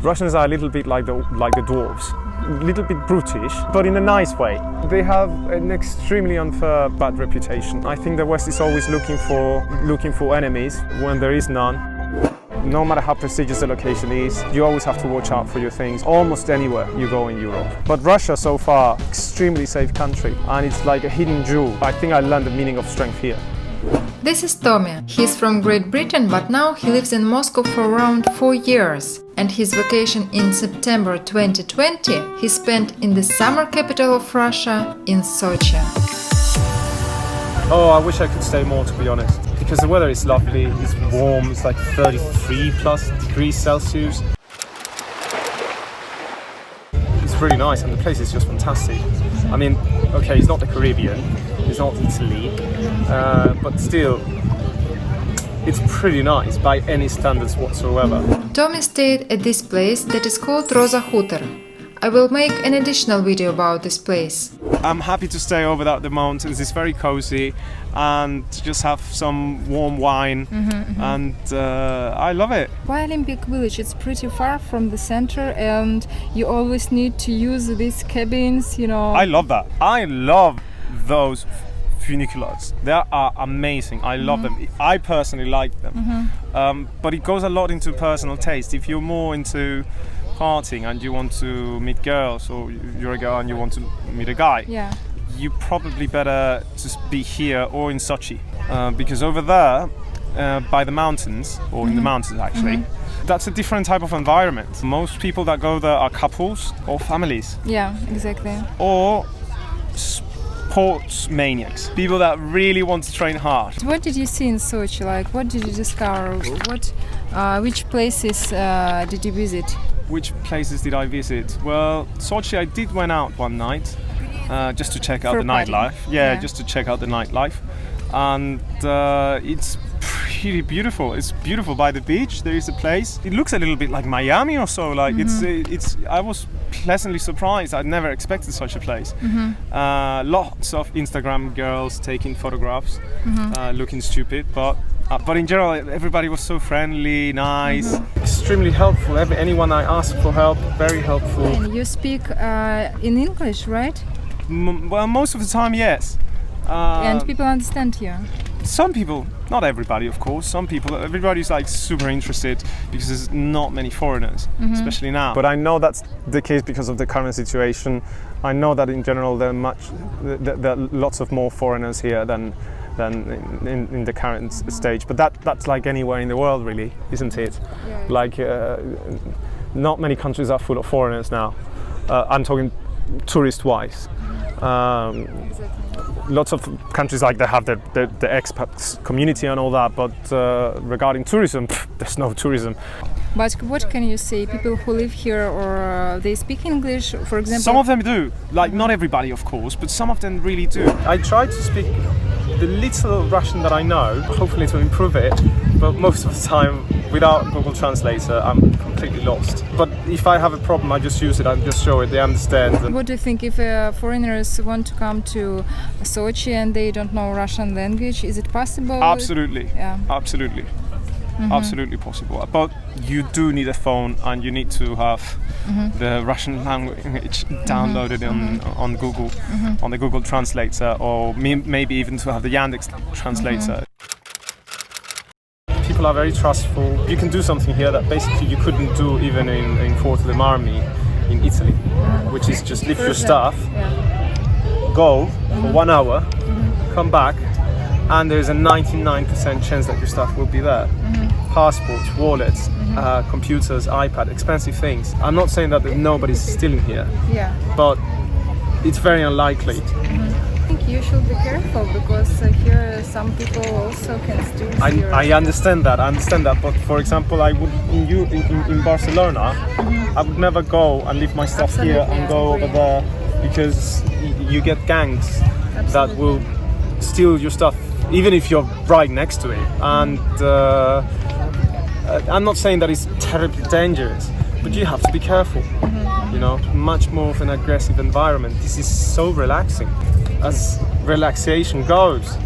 Russians are a little bit like the dwarves, a little bit brutish, but in a nice way. They have an extremely unfair bad reputation. I think the West is always looking for enemies when there is none. No matter how prestigious the location is, you always have to watch out for your things almost anywhere you go in Europe. But Russia so far, extremely safe country, and it's like a hidden jewel. I think I learned the meaning of strength here. This is Tommy. He's from Great Britain, but now he lives in Moscow for around 4 years. And his vacation in September 2020 he spent in the summer capital of Russia, in Sochi. Oh, I wish I could stay more, to be honest, because the weather is lovely, it's warm, it's like 33 plus degrees Celsius. It's really nice and the place is just fantastic. I mean, okay, it's not the Caribbean, it's not Italy, but still, it's pretty nice by any standards whatsoever. Tommy stayed at this place that is called Rosa Hutor. I will make an additional video about this place. I'm happy to stay over the mountains, it's very cozy and just have some warm wine and I love it. Why Olympic Village? It's pretty far from the center and you always need to use these cabins, you know. I love that. I love those funiculars. They are amazing. I love them. I personally like them. But it goes a lot into personal taste. If you're more into partying and you want to meet girls, or you're a girl and you want to meet a guy, you probably better just be here or in Sochi, because over there by the mountains, or in the mountains actually, that's a different type of environment. Most people that go there are couples or families. Yeah, exactly. Or sports maniacs, people that really want to train hard. What did you see in Sochi? Like, what did you discover? Which places did you visit? Which places did I visit? Well, Sochi, I did went out one night just to check out the nightlife. Yeah, just to check out the nightlife, and it's pretty beautiful. It's beautiful by the beach. There is a place. It looks a little bit like Miami or so. Like it's. I was pleasantly surprised. I'd never expected such a place. Lots of Instagram girls taking photographs, looking stupid, but in general, everybody was so friendly, nice, extremely helpful. Anyone I asked for help, very helpful. And you speak in English, right? Well, most of the time, yes. And people understand you? Some people, not everybody, of course. Everybody's like super interested because there's not many foreigners, especially now. But I know that's the case because of the current situation. I know that in general there are lots of more foreigners here than in the current stage, but that's like anywhere in the world, really, isn't it? Yeah. Like not many countries are full of foreigners now. I'm talking tourist-wise. Exactly. Lots of countries like they have the expat community and all that, but regarding tourism, there's no tourism. But what can you say? People who live here, or they speak English, for example? Some of them do. Like, not everybody, of course, but some of them really do. I try to speak the little Russian that I know, hopefully to improve it, but most of the time, without Google Translator, I'm completely lost. But if I have a problem, I just use it, I just show it, they understand. What do you think if foreigners want to come to Sochi and they don't know Russian language? Is it possible? Absolutely. Yeah. Absolutely. Absolutely possible. But you do need a phone and you need to have the Russian language downloaded on Google, on the Google Translator, or maybe even to have the Yandex Translator. People are very trustful. You can do something here that basically you couldn't do even in Forte dei Marmi in Italy, which is just lift your stuff, go for 1 hour, come back, and there's a 99% chance that your stuff will be there. Passports, wallets, computers, iPad, expensive things. I'm not saying that nobody's stealing here, but it's very unlikely. I think you should be careful because here some people also can steal. I understand that, but for example, I would in Barcelona, I would never go and leave my stuff here and go over there, because you get gangs that will steal your stuff even if you're right next to it. And I'm not saying that it's terribly dangerous, but you have to be careful. You know, much more of an aggressive environment. This is so relaxing. As relaxation goes,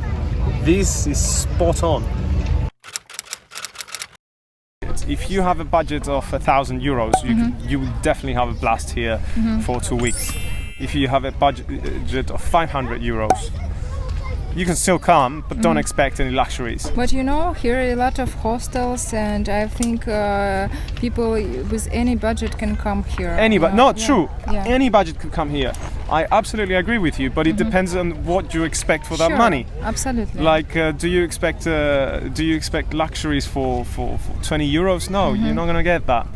this is spot on. budget. If you have a budget of €1,000, you will definitely have a blast here for 2 weeks. If you have a budget of €500, you can still come, but don't expect any luxuries. But you know, here are a lot of hostels, and I think people with any budget can come here. True. Yeah. Any budget could come here. I absolutely agree with you, but it depends on what you expect for that money. Absolutely. Like, do you expect luxuries for €20? No, you're not gonna get that.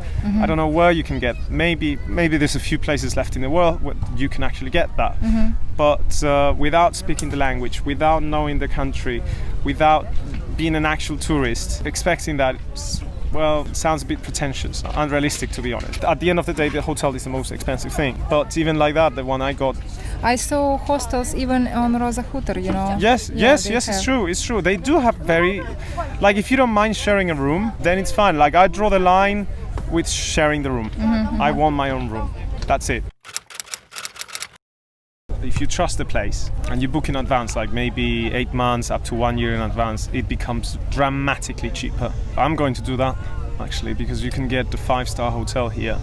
I don't know where you can get. Maybe there's a few places left in the world where you can actually get that. But without speaking the language, without knowing the country, without being an actual tourist, expecting that, well, sounds a bit pretentious, unrealistic, to be honest. At the end of the day, the hotel is the most expensive thing. But even like that, the one I got... I saw hostels even on Rosa Hutor, you know. Yes, it's true. They do have very... Like, if you don't mind sharing a room, then it's fine. Like, I draw the line with sharing the room. I want my own room. That's it. If you trust the place and you book in advance, like maybe 8 months up to 1 year in advance, it becomes dramatically cheaper. I'm going to do that actually, because you can get the 5-star hotel here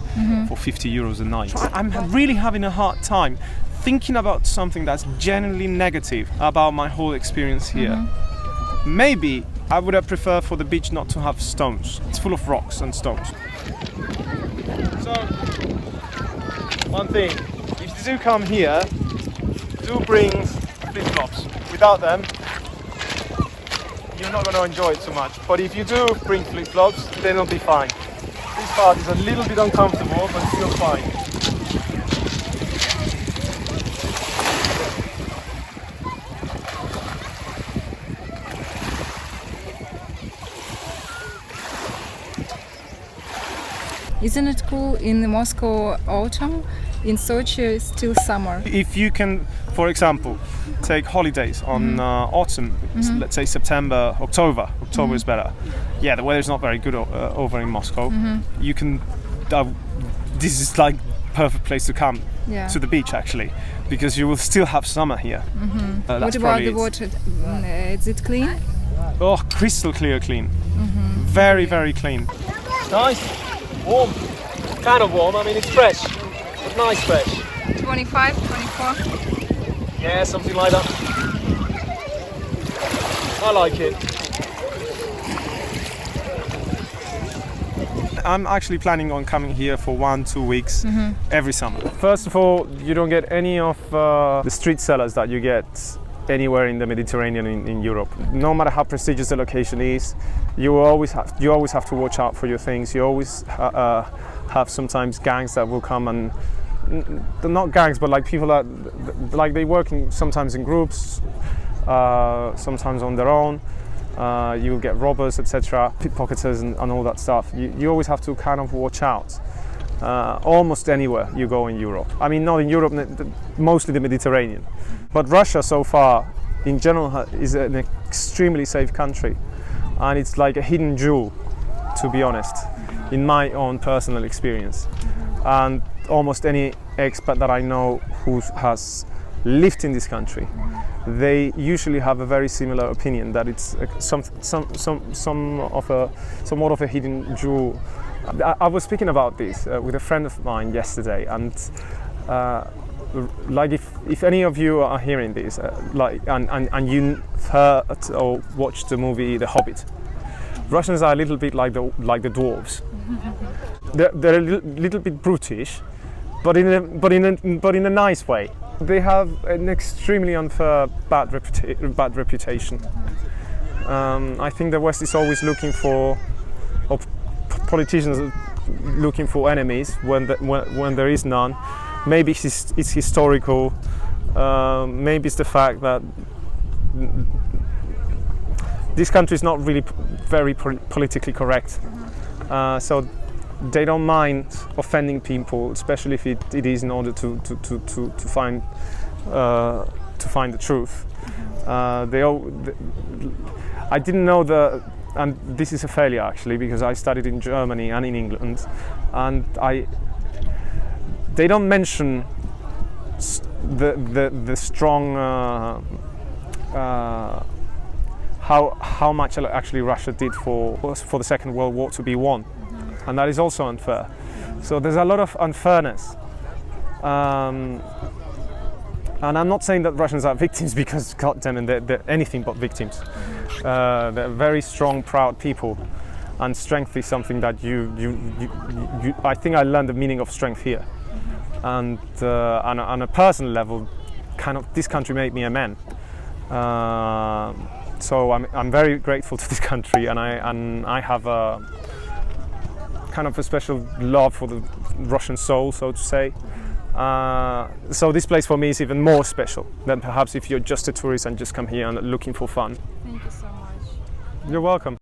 for €50 a night. I'm really having a hard time thinking about something that's genuinely negative about my whole experience here. Maybe I would have preferred for the beach not to have stones. It's full of rocks and stones. So, one thing, if you do come here, do bring flip-flops. Without them, you're not going to enjoy it so much. But if you do bring flip-flops, then it'll be fine. This part is a little bit uncomfortable, but still fine. Isn't it cool in Moscow autumn? In Sochi, it's still summer. If you can, for example, take holidays on autumn, let's say September, October. October is better. Yeah, the weather's not very good over in Moscow. You can. This is like perfect place to come to the beach actually, because you will still have summer here. What about the water? Is it clean? Oh, crystal clear, clean. Very, very clean. Nice, warm, kind of warm. I mean, it's fresh. Nice fresh. 25, 24? Yeah, something like that. I like it. I'm actually planning on coming here for 1-2 weeks every summer. First of all, you don't get any of the street sellers that you get anywhere in the Mediterranean in Europe. No matter how prestigious the location is, you always have to watch out for your things. You always have sometimes gangs that will come and they're not gangs, but like people that like they work sometimes in groups, sometimes on their own. You'll get robbers, etc., pickpocketers, and all that stuff. You always have to kind of watch out. Almost anywhere you go in Europe. I mean, not in Europe, mostly the Mediterranean. But Russia, so far, in general, is an extremely safe country, and it's like a hidden jewel, to be honest, in my own personal experience. And almost any expat that I know who has lived in this country, they usually have a very similar opinion that it's somewhat of a hidden jewel. I was speaking about this with a friend of mine yesterday, and like if any of you are hearing this, and you've heard or watched the movie The Hobbit, Russians are a little bit like the dwarves. They're a little bit brutish, but in a nice way. They have an extremely unfair bad reputation. I think the West is always looking for, or politicians are looking for enemies when there is none. Maybe it's historical. Maybe it's the fact that this country is not really very politically correct. So they don't mind offending people, especially if it is in order to find the truth. I didn't know and this is a failure actually, because I studied in Germany and in England, and they don't mention the strong how much actually Russia did for the Second World War to be won. and that is also unfair. So there's a lot of unfairness. And I'm not saying that Russians are victims, because God damn it, they're anything but victims. They're very strong, proud people, and strength is something that I think I learned the meaning of strength here. And on a personal level, kind of this country made me a man. So I'm very grateful to this country, and I have a kind of a special love for the Russian soul, so to say. So this place for me is even more special than perhaps if you're just a tourist and just come here and looking for fun. Thank you so much. You're welcome.